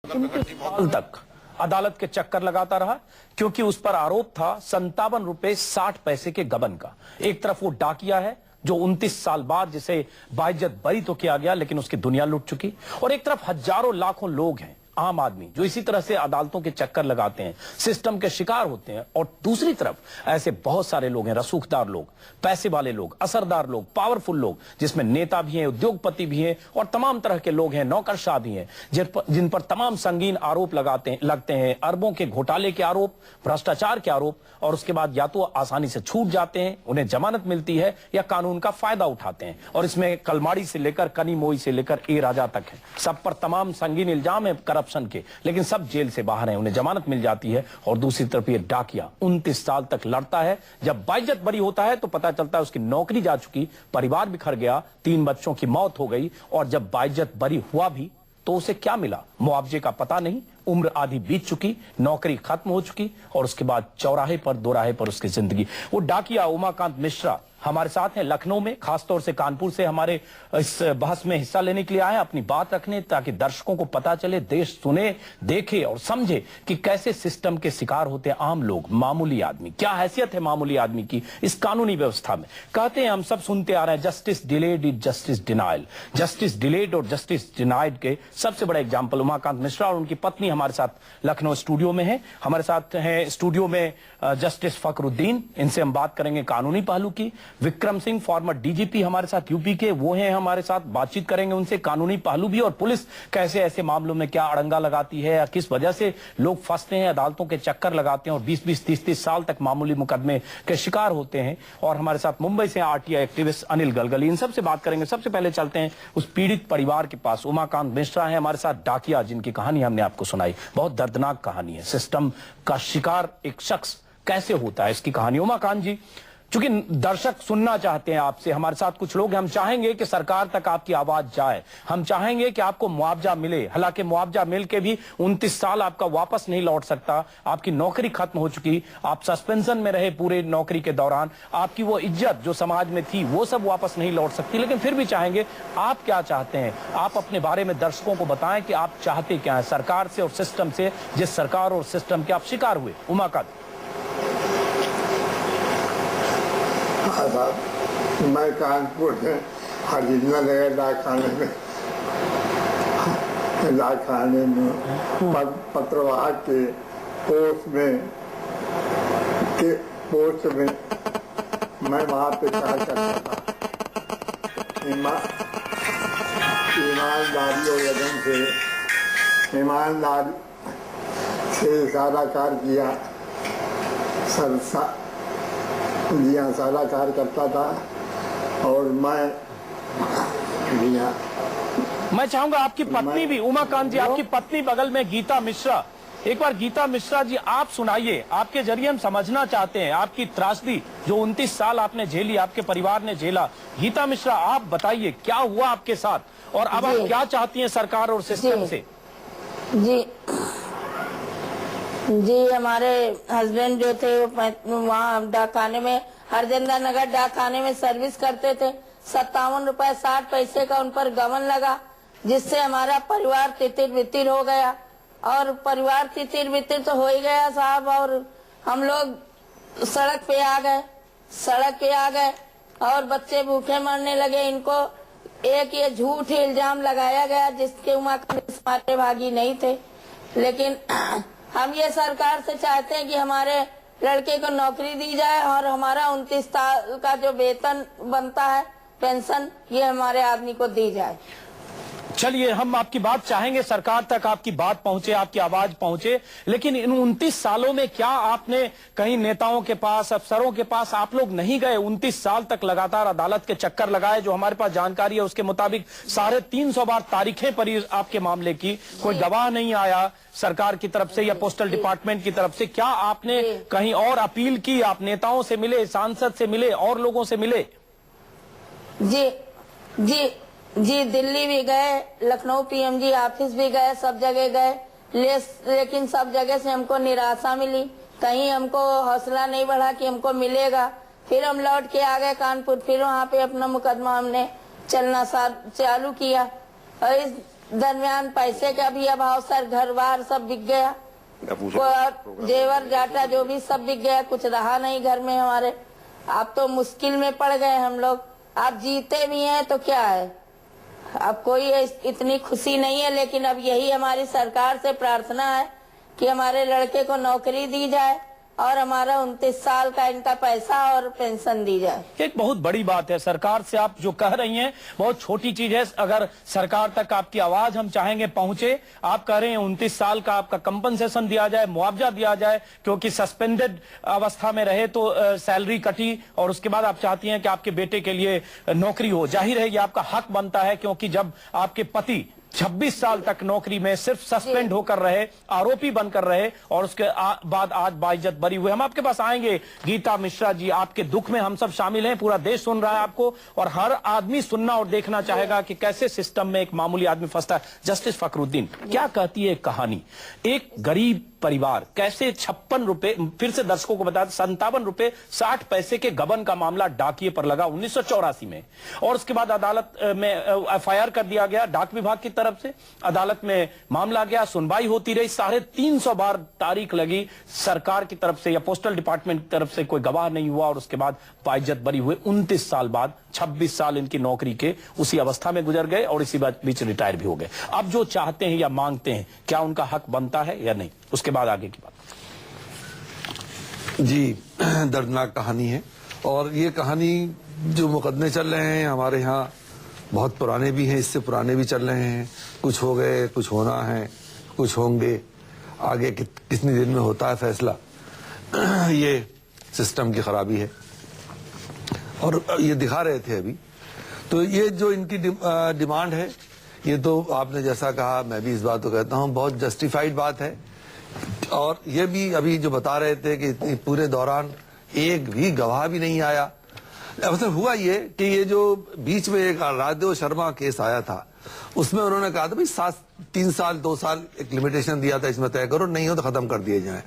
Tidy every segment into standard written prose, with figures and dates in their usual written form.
साल तक अदालत के चक्कर लगाता रहा क्योंकि उस पर आरोप था 57 रुपए 60 पैसे के गबन का। एक तरफ वो डाकिया है जो 29 साल बाद जिसे बाइज्जत बरी तो किया गया लेकिन उसकी दुनिया लूट चुकी, और एक तरफ हजारों लाखों लोग हैं आम आदमी जो इसी तरह से अदालतों के चक्कर लगाते हैं, सिस्टम के शिकार होते हैं। और दूसरी तरफ ऐसे बहुत सारे लोग हैं, रसूखदार लोग, पैसे वाले लोग, असरदार लोग, पावरफुल लोग, जिसमें नेता भी हैं, उद्योगपति भी हैं और तमाम तरह के लोग हैं, नौकरशाह भी हैं, जिन पर तमाम संगीन आरोप लगते हैं, अरबों के घोटाले के आरोप, भ्रष्टाचार के आरोप, और उसके बाद या तो आसानी से छूट जाते हैं, उन्हें जमानत मिलती है, या कानून का फायदा उठाते हैं। और इसमें कलमाड़ी से लेकर कनी मोई से लेकर ए राजा तक है, सब पर तमाम संगीन इल्जाम है करप्शन के, लेकिन सब जेल से बाहर हैं, उन्हें जमानत मिल जाती है। और दूसरी तरफ ये डाकिया 29 साल तक लड़ता है, जब बाइज्जत बरी होता है तो पता चलता है उसकी नौकरी जा चुकी, परिवार बिखर गया, 3 बच्चों की मौत हो गई, और जब बाइज्जत बरी हुआ भी तो उसे क्या मिला, मुआवजे का पता नहीं, उम्र आधी बीत चुकी, नौकरी खत्म हो चुकी, और उसके बाद चौराहे पर दोराहे पर उसकी जिंदगी। वो डाकिया उमाकांत मिश्रा हमारे साथ हैं लखनऊ में, खासतौर से कानपुर से हमारे इस बहस में हिस्सा लेने के लिए आए, अपनी बात रखने, ताकि दर्शकों को पता चले, देश सुने, देखे और समझे कि कैसे सिस्टम के शिकार होते हैं आम लोग, मामूली आदमी। क्या हैसियत है मामूली आदमी की इस कानूनी व्यवस्था में। कहते हैं, हम सब सुनते आ रहे हैं, justice delayed is justice denial. Justice delayed और जस्टिस डिनाइड के सबसे बड़ा एग्जाम्पल उमाकांत मिश्रा और उनकी पत्नी हमारे साथ लखनऊ स्टूडियो में है। हमारे साथ हैं स्टूडियो में जस्टिस फखरुद्दीन, इनसे हम बात करेंगे कानूनी पहलू की। विक्रम सिंह फॉर्मर डीजीपी हमारे साथ यूपी के, वो हैं हमारे साथ, बातचीत करेंगे उनसे कानूनी पहलू भी, और पुलिस कैसे ऐसे मामलों में क्या अड़ंगा लगाती है या किस वजह से लोग फंसते हैं, अदालतों के चक्कर लगाते हैं और 20-20, 30-30 साल तक मामूली मुकदमे के शिकार होते हैं। और हमारे साथ मुंबई से आरटीआई एक्टिविस्ट अनिल गलगली, इन सबसे बात करेंगे। सबसे पहले चलते हैं उस पीड़ित परिवार के पास। उमाकांत मिश्रा है हमारे साथ, डाकिया जिनकी कहानी हमने आपको सुनाई, बहुत दर्दनाक कहानी है। सिस्टम का शिकार एक शख्स कैसे होता है, इसकी कहानी। उमाकांत जी, चूंकि दर्शक सुनना चाहते हैं आपसे, हमारे साथ कुछ लोग हैं, हम चाहेंगे कि सरकार तक आपकी आवाज जाए, हम चाहेंगे कि आपको मुआवजा मिले। हालांकि मुआवजा मिल के भी 29 साल आपका वापस नहीं लौट सकता, आपकी नौकरी खत्म हो चुकी, आप सस्पेंशन में रहे पूरे नौकरी के दौरान, आपकी वो इज्जत जो समाज में थी वो सब वापस नहीं लौट सकती। लेकिन फिर भी चाहेंगे, आप क्या चाहते हैं, आप अपने बारे में दर्शकों को बताएं कि आप चाहते क्या है सरकार से और सिस्टम से, जिस सरकार और सिस्टम के आप शिकार हुए। उमाकांत। मैं कानपुर से हरिंदर नगर डाकखाने में पत्रवाहक के पोस्ट में मैं वहाँ पे कार्य करता था। ईमानदारी और लगन से सारा कार्य किया, सारा कार्य करता था। और मैं चाहूंगा आपकी पत्नी भी, उमाकांत जी, आपकी पत्नी बगल में गीता मिश्रा, एक बार गीता मिश्रा जी आप सुनाइए, आपके जरिए हम समझना चाहते हैं आपकी त्रासदी जो 29 साल आपने झेली, आपके परिवार ने झेला। गीता मिश्रा, आप बताइए क्या हुआ आपके साथ और अब आप क्या चाहती हैं सरकार और सिस्टम से। जी, हमारे हस्बैंड जो थे वो वहाँ डाकखाने में, हरजिंदर नगर डाकखाने में सर्विस करते थे। 57 रुपए 60 पैसे का उन पर गबन लगा, जिससे हमारा परिवार तितिर बितिर हो गया। और परिवार तितिर बितिर तो हो ही गया साहब, और हम लोग सड़क पे आ गए और बच्चे भूखे मरने लगे। इनको एक ये झूठ इल्जाम लगाया गया जिसके उमाकांत भागी नहीं थे। लेकिन हम ये सरकार से चाहते हैं कि हमारे लड़के को नौकरी दी जाए और हमारा 29 साल का जो वेतन बनता है, पेंशन, ये हमारे आदमी को दी जाए। चलिए, हम आपकी बात चाहेंगे, सरकार तक आपकी बात पहुंचे, आपकी आवाज पहुंचे। लेकिन इन 29 सालों में क्या आपने कहीं नेताओं के पास, अफसरों के पास आप लोग नहीं गए? 29 साल तक लगातार अदालत के चक्कर लगाए, जो हमारे पास जानकारी है उसके मुताबिक 350 बार तारीखें पड़ी आपके मामले की, कोई गवाह नहीं आया सरकार की तरफ से या पोस्टल डिपार्टमेंट की तरफ से। क्या आपने कहीं और अपील की? आप नेताओं से मिले, सांसद से मिले, और लोगों से मिले? जी, दिल्ली भी गए, लखनऊ पीएमजी ऑफिस भी गए, सब जगह गए, लेकिन सब जगह से हमको निराशा मिली। कहीं हमको हौसला नहीं बढ़ा कि हमको मिलेगा। फिर हम लौट के आ गए कानपुर, फिर वहाँ पे अपना मुकदमा हमने चलना चालू किया। और दरमियान पैसे का भी अभाव सर, घर बार सब बिक गया, जेवर जाटा जो भी सब बिक गया, कुछ रहा नहीं घर में हमारे। अब तो मुश्किल में पड़ गए हम लोग। आप जीते भी हैं तो क्या है, अब कोई इतनी खुशी नहीं है। लेकिन अब यही हमारी सरकार से प्रार्थना है कि हमारे लड़के को नौकरी दी जाए और हमारा 29 साल का इनका पैसा और पेंशन दी जाए। एक बहुत बड़ी बात है, सरकार से आप जो कह रही हैं बहुत छोटी चीज है। अगर सरकार तक आपकी आवाज हम चाहेंगे पहुंचे, आप कह रहे हैं 29 साल का आपका कंपनसेशन दिया जाए, मुआवजा दिया जाए, क्योंकि सस्पेंडेड अवस्था में रहे तो सैलरी कटी, और उसके बाद आप चाहती हैं कि आपके बेटे के लिए नौकरी हो। जाहिर है ये आपका हक बनता है, क्योंकि जब आपके पति 26 साल तक नौकरी में सिर्फ सस्पेंड होकर रहे, आरोपी बनकर रहे, और उसके बाद आज बाइज्जत बरी हुए। हम आपके पास आएंगे गीता मिश्रा जी, आपके दुख में हम सब शामिल हैं, पूरा देश सुन रहा है आपको, और हर आदमी सुनना और देखना चाहेगा कि कैसे सिस्टम में एक मामूली आदमी फंसता है। जस्टिस फखरुद्दीन, क्या कहती है कहानी, एक गरीब परिवार कैसे 56 रुपए, फिर से दर्शकों को बता दें, 57 रुपए 60 पैसे के गबन का मामला डाकिए पर लगा 1984 में, और उसके बाद अदालत में एफआईआर कर दिया गया डाक विभाग की तरफ से। अदालत में मामला गया, सुनवाई होती रही, 350 बार तारीख लगी, सरकार की तरफ से या पोस्टल डिपार्टमेंट की तरफ से कोई गवाह नहीं हुआ, और उसके बाद बाइज्जत बरी हुए। 29 साल बाद 26 साल इनकी नौकरी के उसी अवस्था में गुजर गए, और इसी बीच रिटायर भी हो गए। अब जो चाहते हैं या मांगते हैं, क्या उनका हक बनता है या नहीं, उसके बाद आगे की बात। जी, दर्दनाक कहानी है, और ये कहानी जो मुकदमे चल रहे हैं हमारे यहाँ बहुत पुराने भी हैं, इससे पुराने भी चल रहे हैं। कुछ हो गए, कुछ होना है, कुछ होंगे, आगे कितनी दिन में होता है फैसला। ये सिस्टम की खराबी है, और ये दिखा रहे थे अभी। तो ये जो इनकी डिमांड है, ये तो आपने जैसा कहा, मैं भी इस बात को कहता हूँ, बहुत जस्टिफाइड बात है। और ये भी अभी जो बता रहे थे कि पूरे दौरान एक भी गवाह भी नहीं आया। मतलब हुआ ये कि ये जो बीच में एक राधेव शर्मा केस आया था, उसमें उन्होंने कहा था भाई 3 साल 2 साल एक लिमिटेशन दिया था, इसमें तय करो, नहीं हो तो खत्म कर दिए जाए।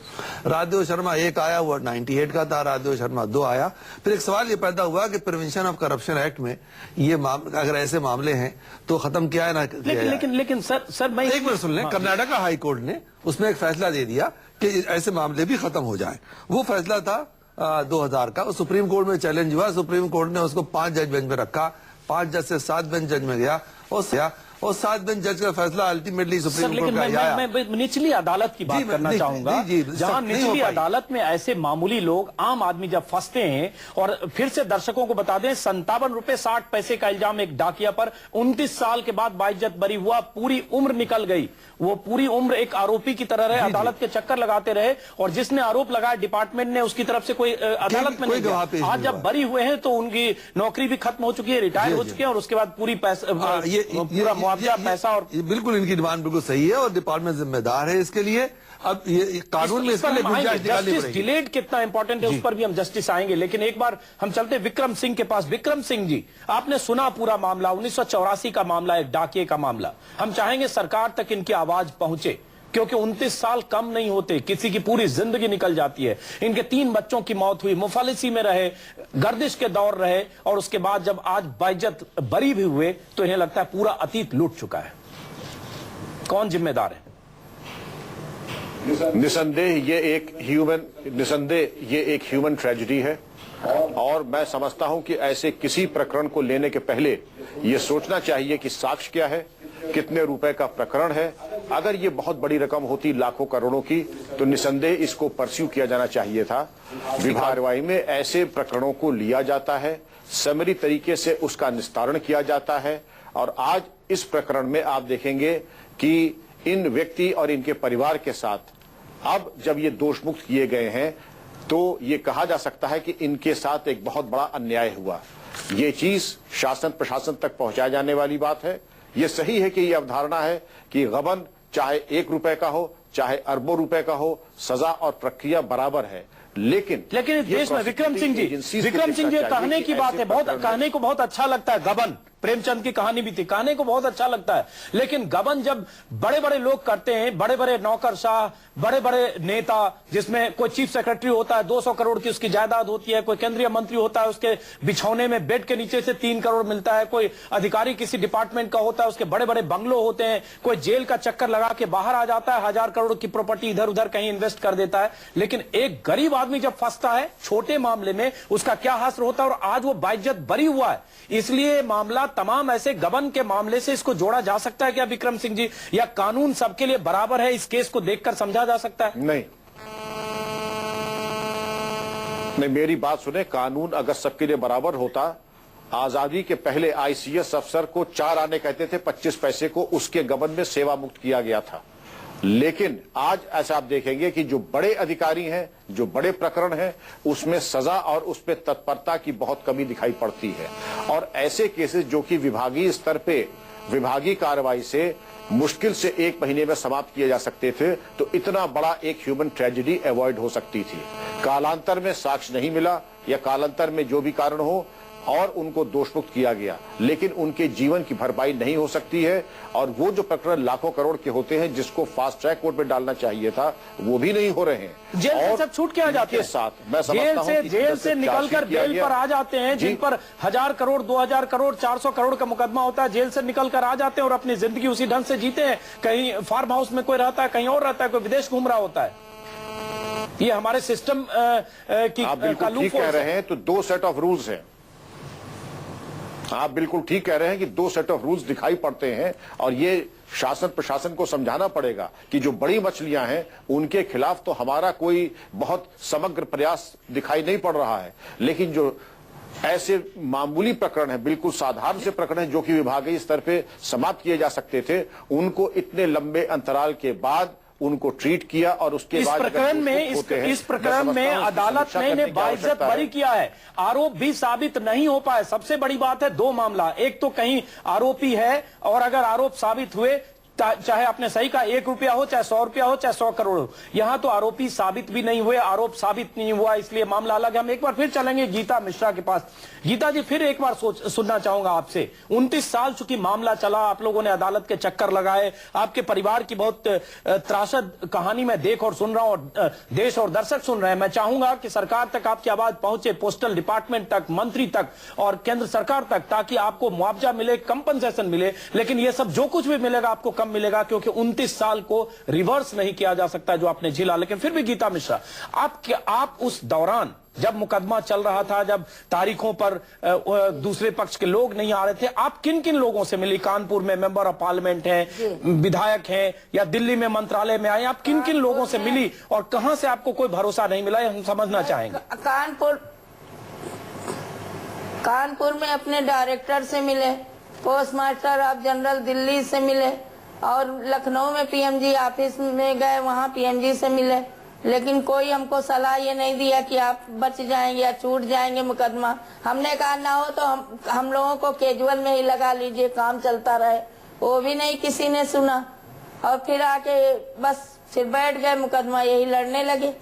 राधेव शर्मा 1 आया, वो 98 का था, राधेव शर्मा 2 आया। फिर एक सवाल ये पैदा हुआ कि प्रिवेंशन ऑफ करप्शन एक्ट में ये अगर ऐसे मामले हैं तो खत्म किया है ना किया जाए। लेकिन सर मैं एक बार सुन लें, कर्नाटका हाई कोर्ट ने उसमें एक फैसला दे दिया कि ऐसे मामले भी खत्म हो जाए। वो फैसला था 2000 का, सुप्रीम कोर्ट में चैलेंज हुआ, सुप्रीम कोर्ट ने उसको 5 जज बेंच में रखा, 5 जज से 7 बेंच जज में गया, और 7 बेंच जज का फैसला अल्टीमेटली सुप्रीम कोर्ट का आया। मैं निचली अदालत की बात करना चाहूंगा, जहां निचली अदालत में ऐसे मामूली लोग, आम आदमी जब फंसते हैं, और फिर से दर्शकों को बता दें 57 रुपए 60 पैसे का इल्जाम एक डाकिया पर, 29 साल के बाद बाइज्जत बरी हुआ, पूरी उम्र निकल गई, वो पूरी उम्र एक आरोपी की तरह रहे, अदालत के चक्कर लगाते रहे, और जिसने आरोप लगाया डिपार्टमेंट ने उसकी तरफ से कोई अदालत में नहीं गया। आज जब बरी हुए हैं तो उनकी नौकरी भी खत्म हो चुकी है, रिटायर हो चुके हैं, और उसके बाद पूरी पूरा मुआवजा पैसा, और बिल्कुल इनकी डिमांड बिल्कुल सही है, और डिपार्टमेंट जिम्मेदार है इसके लिए। अब ये कानून में इसके लिए गुंजाइश निकालनी पड़ेगी। डिलेड कितना इंपॉर्टेंट है उस पर भी हम जस्टिस आएंगे, लेकिन एक बार हम चलते विक्रम सिंह के पास। विक्रम सिंह जी, आपने सुना पूरा मामला, 1984 का मामला, एक डाकिए का मामला। हम चाहेंगे सरकार तक इनकी आवाज पहुंचे, क्योंकि 29 साल कम नहीं होते, किसी की पूरी जिंदगी निकल जाती है। इनके 3 बच्चों की मौत हुई, मुफलिसी में रहे, गर्दिश के दौर रहे, और उसके बाद जब आज बाइज्जत बरी भी हुए तो इन्हें लगता है पूरा अतीत लूट चुका है। कौन जिम्मेदार है? निसंदेह ये एक ह्यूमन ट्रेजेडी है, और मैं समझता हूं कि ऐसे किसी प्रकरण को लेने के पहले ये सोचना चाहिए कि साक्ष्य क्या है, कितने रुपए का प्रकरण है। अगर ये बहुत बड़ी रकम होती, लाखों करोड़ों की, तो निसंदेह इसको परस्यू किया जाना चाहिए था। विभाग कार्रवाई में ऐसे प्रकरणों को लिया जाता है, समरी तरीके से उसका निस्तारण किया जाता है, और आज इस प्रकरण में आप देखेंगे कि इन व्यक्ति और इनके परिवार के साथ अब जब ये दोष मुक्त किए गए हैं, तो ये कहा जा सकता है कि इनके साथ एक बहुत बड़ा अन्याय हुआ। ये चीज शासन प्रशासन तक पहुंचाए जाने वाली बात है। ये सही है कि ये अवधारणा है कि गबन चाहे 1 रुपए का हो, चाहे अरबों रुपए का हो, सजा और प्रक्रिया बराबर है। लेकिन इस देश में विक्रम सिंह जी कहने की बात है, बहुत कहने को बहुत अच्छा लगता है गबन, प्रेमचंद की कहानी भी थी, कहने को बहुत अच्छा लगता है, लेकिन गबन जब बड़े बड़े लोग करते हैं, बड़े बड़े नौकरशाह, बड़े बड़े नेता, जिसमें कोई चीफ सेक्रेटरी होता है 200 करोड़ की उसकी जायदाद होती है, कोई केंद्रीय मंत्री होता है उसके बिछौने में बेड के नीचे से 3 करोड़ मिलता है, कोई अधिकारी किसी डिपार्टमेंट का होता है उसके बड़े बड़े बंगलो होते हैं, कोई जेल का चक्कर लगा के बाहर आ जाता है, 1000 करोड़ की प्रॉपर्टी इधर उधर कहीं इन्वेस्ट कर देता है। लेकिन एक गरीब आदमी जब फंसता है छोटे मामले में, उसका क्या हासिल होता है, और आज वो बाइज्जत बरी हुआ है। इसलिए मामला तमाम ऐसे गबन के मामले से इसको जोड़ा जा सकता है क्या विक्रम सिंह जी, या कानून सबके लिए बराबर है, इस केस को देखकर समझा जा सकता है? नहीं, मेरी बात सुने, कानून अगर सबके लिए बराबर होता, आजादी के पहले आईसीएस अफसर को 4 आने कहते थे 25 पैसे को, उसके गबन में सेवा मुक्त किया गया था। लेकिन आज ऐसा आप देखेंगे कि जो बड़े अधिकारी हैं, जो बड़े प्रकरण हैं, उसमें सजा और उसमें तत्परता की बहुत कमी दिखाई पड़ती है। और ऐसे केसेस जो कि विभागीय स्तर पे विभागीय कार्रवाई से मुश्किल से 1 महीने में समाप्त किए जा सकते थे, तो इतना बड़ा एक ह्यूमन ट्रेजेडी अवॉइड हो सकती थी। कालांतर में साक्ष्य नहीं मिला या कालांतर में जो भी कारण हो और उनको दोषमुक्त किया गया, लेकिन उनके जीवन की भरपाई नहीं हो सकती है। और वो जो प्रकरण लाखों करोड़ के होते हैं जिसको फास्ट ट्रैक कोर्ट में डालना चाहिए था, वो भी नहीं हो रहे हैं। जेल से सब छूट के आ जाते हैं, साथ मैं समझता हूं कि जेल से निकलकर बेल पर आ जाते हैं, जिन पर 1000 करोड़ 2000 करोड़ 400 करोड़ का मुकदमा होता है, जेल से निकलकर आ जाते हैं और अपनी जिंदगी उसी ढंग से जीते हैं। कहीं फार्म हाउस में कोई रहता है, कहीं और रहता है, कोई विदेश घूम रहा होता है। ये हमारे सिस्टम की आप बिल्कुल ठीक कह रहे हैं। तो 2 सेट ऑफ रूल्स हैं, आप बिल्कुल ठीक कह रहे हैं कि 2 सेट ऑफ रूल्स दिखाई पड़ते हैं। और ये शासन प्रशासन को समझाना पड़ेगा कि जो बड़ी मछलियां हैं उनके खिलाफ तो हमारा कोई बहुत समग्र प्रयास दिखाई नहीं पड़ रहा है, लेकिन जो ऐसे मामूली प्रकरण है, बिल्कुल साधारण से प्रकरण है जो कि विभागीय स्तर पे समाप्त किए जा सकते थे, उनको इतने लंबे अंतराल के बाद उनको ट्रीट किया। और उसके इस बाद प्रकरण में अदालत ने बाइज्जत बरी किया है, आरोप भी साबित नहीं हो पाए। सबसे बड़ी बात है 2 मामला, एक तो कहीं आरोपी है और अगर आरोप साबित हुए, चाहे अपने सही का 1 रुपया हो, चाहे 100 रुपया हो, चाहे 100 करोड़ हो, यहां तो आरोपी साबित भी नहीं हुए, आरोप साबित नहीं हुआ, इसलिए मामला अलग है। हम एक बार फिर चलेंगे गीता मिश्रा के पास। गीता जी, फिर एक बार सुनना चाहूंगा आपसे। 29 साल चूंकि मामला चला, आप लोगों ने अदालत के चक्कर लगाए, आपके परिवार की बहुत त्रासद कहानी मैं देख और सुन रहा हूं, और देश और दर्शक सुन रहे हैं। मैं चाहूंगा कि सरकार तक आपकी आवाज पहुंचे, पोस्टल डिपार्टमेंट तक, मंत्री तक और केंद्र सरकार तक, ताकि आपको मुआवजा मिले, कंपनसेशन मिले। लेकिन ये सब जो कुछ भी मिलेगा आपको कम मिलेगा, क्योंकि 29 साल को रिवर्स नहीं किया जा सकता जो आपने झेला। लेकिन फिर भी गीता मिश्रा, आप उस दौरान जब मुकदमा चल रहा था, जब तारीखों पर दूसरे पक्ष के लोग नहीं आ रहे थे, आप किन किन लोगों से मिली? कानपुर में मेंबर ऑफ पार्लियामेंट हैं, विधायक हैं, या दिल्ली में मंत्रालय में आए, आप किन किन लोगों से मिली और कहां से आपको कोई भरोसा नहीं मिला, हम समझना चाहेंगे। कानपुर में अपने डायरेक्टर से मिले, post master of general Delhi से मिले, और लखनऊ में पीएमजी ऑफिस में गए, वहाँ पीएमजी से मिले। लेकिन कोई हमको सलाह ये नहीं दिया कि आप बच जाएंगे या छूट जाएंगे मुकदमा। हमने कहा ना हो तो हम लोगों को कैजुअल में ही लगा लीजिए, काम चलता रहे। वो भी नहीं किसी ने सुना, और फिर आके बस फिर बैठ गए, मुकदमा यही लड़ने लगे।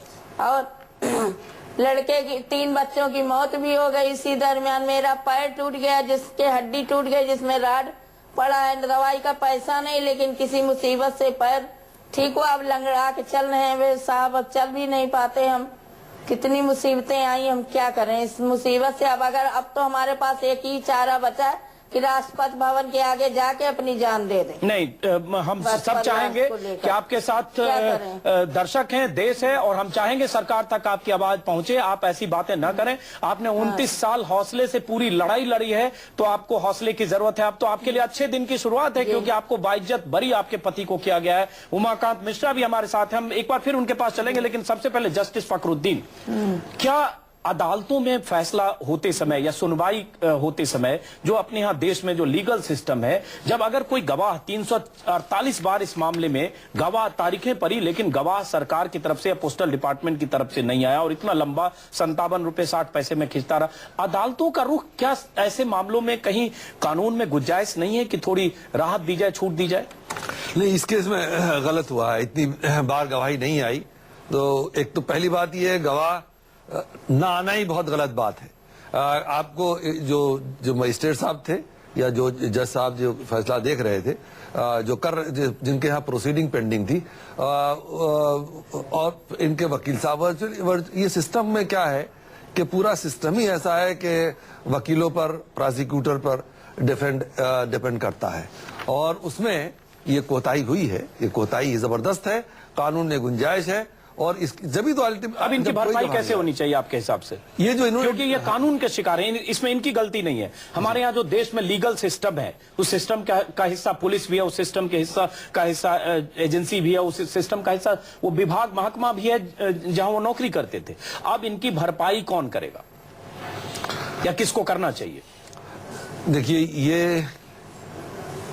और लड़के की 3 बच्चों की मौत भी हो गई। इसी दरमियान मेरा पैर टूट गया, जिसके हड्डी टूट गई, जिसमें राड पड़ा है। दवाई का पैसा नहीं, लेकिन किसी मुसीबत से पैर ठीक हुआ। अब लंगड़ा के चल रहे हैं वे साहब, अब चल भी नहीं पाते हम। कितनी मुसीबतें आई, हम क्या करें इस मुसीबत से। अब तो हमारे पास एक ही चारा बचा है कि राष्ट्रपति भवन के आगे जाके अपनी जान दे दें। नहीं, हम सब चाहेंगे कि आपके साथ दर्शक हैं, देश है, और हम चाहेंगे सरकार तक आपकी आवाज पहुंचे। आप ऐसी बातें न करें। आपने 29 साल हौसले से पूरी लड़ाई लड़ी है, तो आपको हौसले की जरूरत है। अब तो आपके लिए अच्छे दिन की शुरुआत है, क्योंकि आपको बाइज्जत बरी आपके पति को किया गया है। उमाकांत मिश्रा भी हमारे साथ हैं, हम एक बार फिर उनके पास चलेंगे, लेकिन सबसे पहले जस्टिस फखरुद्दीन, क्या अदालतों में फैसला होते समय या सुनवाई होते समय, जो अपने यहाँ देश में जो लीगल सिस्टम है, जब अगर कोई गवाह 348 बार इस मामले में गवाह तारीखें पड़ी, लेकिन गवाह सरकार की तरफ से या पोस्टल डिपार्टमेंट की तरफ से नहीं आया और इतना लंबा 57 रुपए 60 पैसे में खिंचता रहा, अदालतों का रुख क्या ऐसे मामलों में कहीं कानून में गुंजाइश नहीं है कि थोड़ी राहत दी जाए, छूट दी जाए? नहीं, इस केस में गलत हुआ है, इतनी बार गवाही नहीं आई। तो एक तो पहली बात यह है, गवाह ना आना ही बहुत गलत बात है। आपको जो मजिस्ट्रेट साहब थे, या जो जज साहब जो फैसला देख रहे थे, जिनके यहाँ प्रोसीडिंग पेंडिंग थी, और इनके वकील साहब, ये सिस्टम में क्या है कि पूरा सिस्टम ही ऐसा है कि वकीलों पर, प्रोसिक्यूटर पर डिपेंड करता है, और उसमें ये कोताही हुई है, ये कोताही जबरदस्त है, कानून में गुंजाइश है, और जब तो अब इनकी भरपाई कैसे होनी चाहिए आपके हिसाब से? ये जो इन्होंने, क्योंकि ये कानून के शिकार हैं, इसमें इनकी गलती नहीं है। हमारे यहाँ जो देश में लीगल सिस्टम है, उस सिस्टम का हिस्सा पुलिस भी है, उस सिस्टम के हिस्सा एजेंसी भी है, उस सिस्टम का हिस्सा वो विभाग, महकमा भी है जहां वो नौकरी करते थे। अब इनकी भरपाई कौन करेगा या किसको करना चाहिए? देखिए, ये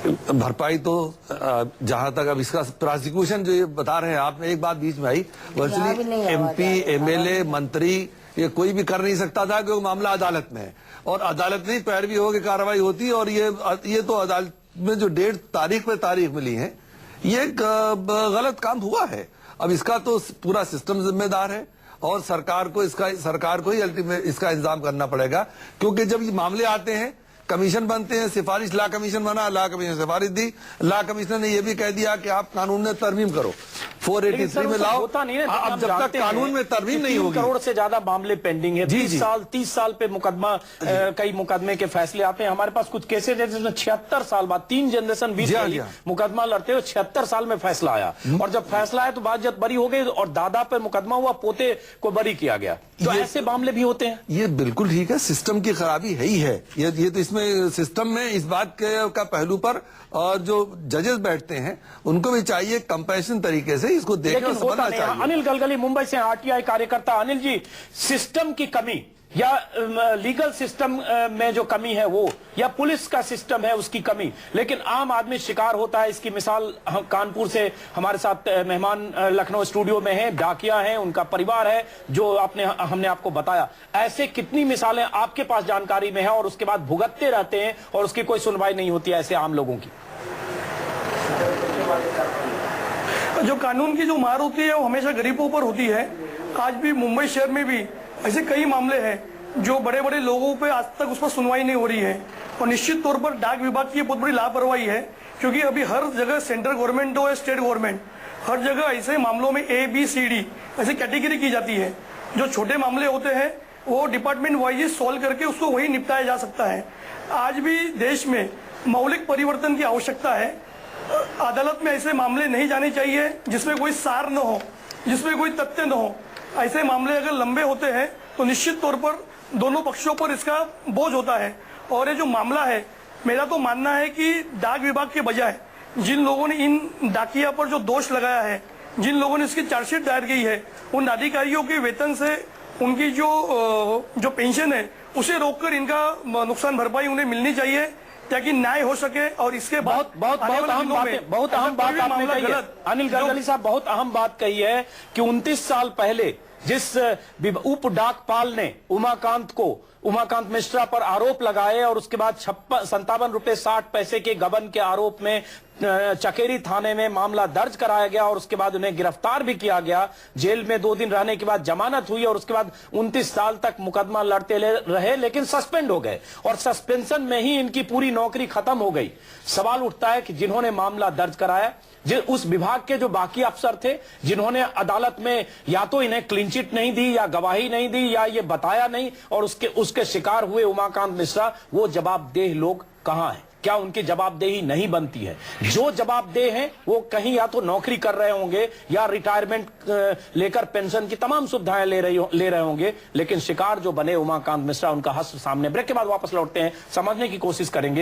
भरपाई तो जहां तक अब इसका प्रोसिक्यूशन जो ये बता रहे हैं आप, एक बात बीच में आई, वर्चुअली MP, MLA, मंत्री ये कोई भी कर नहीं सकता था, क्योंकि मामला अदालत में है, और अदालत में पैरवी होकर कार्रवाई होती है, और ये तो अदालत में जो डेट तारीख पे तारीख मिली है, ये गलत काम हुआ है। अब इसका तो पूरा सिस्टम जिम्मेदार है, और सरकार को ही अल्टीमेट इसका इंतजाम करना पड़ेगा, क्योंकि जब ये मामले आते हैं, कमीशन बनते हैं, सिफारिश, ला कमीशन बना, ला कमीशन सिफारिश दी, ला कमीशन ने यह भी कह दिया कि आप कानून में तरमीम करो, 483 में लाओ। होता नहीं है, अब जब तक कानून में तरमीम नहीं होगी, 3 करोड़ से ज्यादा मामले पेंडिंग है, 30 साल पे मुकदमा, कई मुकदमे के फैसले आते हैं। हमारे पास कुछ केसेज है जिसमें 76 साल बाद, 3 जनरेशन बीत गई, मुकदमा लड़ते हुए 76 साल में फैसला आया, और जब फैसला आया तो बात बरी हो गई, और दादा पे मुकदमा हुआ, पोते को बरी किया गया। तो ऐसे मामले भी होते हैं। ये बिल्कुल ठीक है, सिस्टम की खराबी है ही है। ये तो इसमें सिस्टम में इस बात का पहलू पर, और जो जजेस बैठते हैं उनको भी चाहिए कंपैशन तरीके से इसको देखना और समझना चाहिए। अनिल गलगली मुंबई से RTI कार्यकर्ता। अनिल जी, सिस्टम की कमी या लीगल सिस्टम में जो कमी है वो, या पुलिस का सिस्टम है उसकी कमी, लेकिन आम आदमी शिकार होता है। इसकी मिसाल कानपुर से हमारे साथ मेहमान लखनऊ स्टूडियो में हैं, डाकिया हैं, उनका परिवार है, जो हमने आपको बताया। ऐसे कितनी मिसालें आपके पास जानकारी में है, और उसके बाद भुगतते रहते हैं और उसकी कोई सुनवाई नहीं होती है ऐसे आम लोगों की? जो कानून की जो मार होती है वो हमेशा गरीबों पर होती है। आज भी मुंबई शहर में भी ऐसे कई मामले हैं जो बड़े बड़े लोगों पे आज तक उस पर सुनवाई नहीं हो रही है, और निश्चित तौर पर डाक विभाग की बहुत बड़ी लापरवाही है, क्योंकि अभी हर जगह सेंट्रल गवर्नमेंट हो या स्टेट गवर्नमेंट, हर जगह ऐसे मामलों में ABCD ऐसी कैटेगरी की जाती है। जो छोटे मामले होते हैं वो डिपार्टमेंट वाइज सॉल्व करके उसको वही निपटाया जा सकता है। आज भी देश में मौलिक परिवर्तन की आवश्यकता है। अदालत में ऐसे मामले नहीं जाने चाहिए जिसमें कोई सार न हो, जिसमें कोई तथ्य न हो। ऐसे मामले अगर लंबे होते हैं तो निश्चित तौर पर दोनों पक्षों पर इसका बोझ होता है। और ये जो मामला है, मेरा तो मानना है कि डाक विभाग के बजाय जिन लोगों ने इन डाकिया पर जो दोष लगाया है, जिन लोगों ने इसकी चार्जशीट दायर की है, उन अधिकारियों के वेतन से उनकी जो पेंशन है उसे रोककर इनका नुकसान भरपाई उन्हें मिलनी चाहिए, ताकि न्याय हो सके। और इसके बहुत अहम बात आपने कही है अनिल गलगली साहब, बहुत अहम बात कही है कि 29 साल पहले जिस उप डाकपाल ने उमाकांत मिश्रा पर आरोप लगाए, और उसके बाद 57 रुपए 60 पैसे के गबन के आरोप में चकेरी थाने में मामला दर्ज कराया गया, और उसके बाद उन्हें गिरफ्तार भी किया गया। जेल में 2 दिन रहने के बाद जमानत हुई, और उसके बाद 29 साल तक मुकदमा लड़ते रहे, लेकिन सस्पेंड हो गए, और सस्पेंशन में ही इनकी पूरी नौकरी खत्म हो गई। सवाल उठता है कि जिन्होंने मामला दर्ज कराया, उस विभाग के जो बाकी अफसर थे, जिन्होंने अदालत में या तो इन्हें क्लीन चिट नहीं दी, या गवाही नहीं दी, या ये बताया नहीं, और उसके शिकार हुए उमाकांत मिश्रा, वो जवाबदेह लोग कहां हैं? क्या उनकी जवाबदेही नहीं बनती है? जो जवाबदेह हैं वो कहीं या तो नौकरी कर रहे होंगे, या रिटायरमेंट लेकर पेंशन की तमाम सुविधाएं ले रहे होंगे, लेकिन शिकार जो बने उमाकांत मिश्रा, उनका हश्र सामने। ब्रेक के बाद वापस लौटते हैं, समझने की कोशिश करेंगे।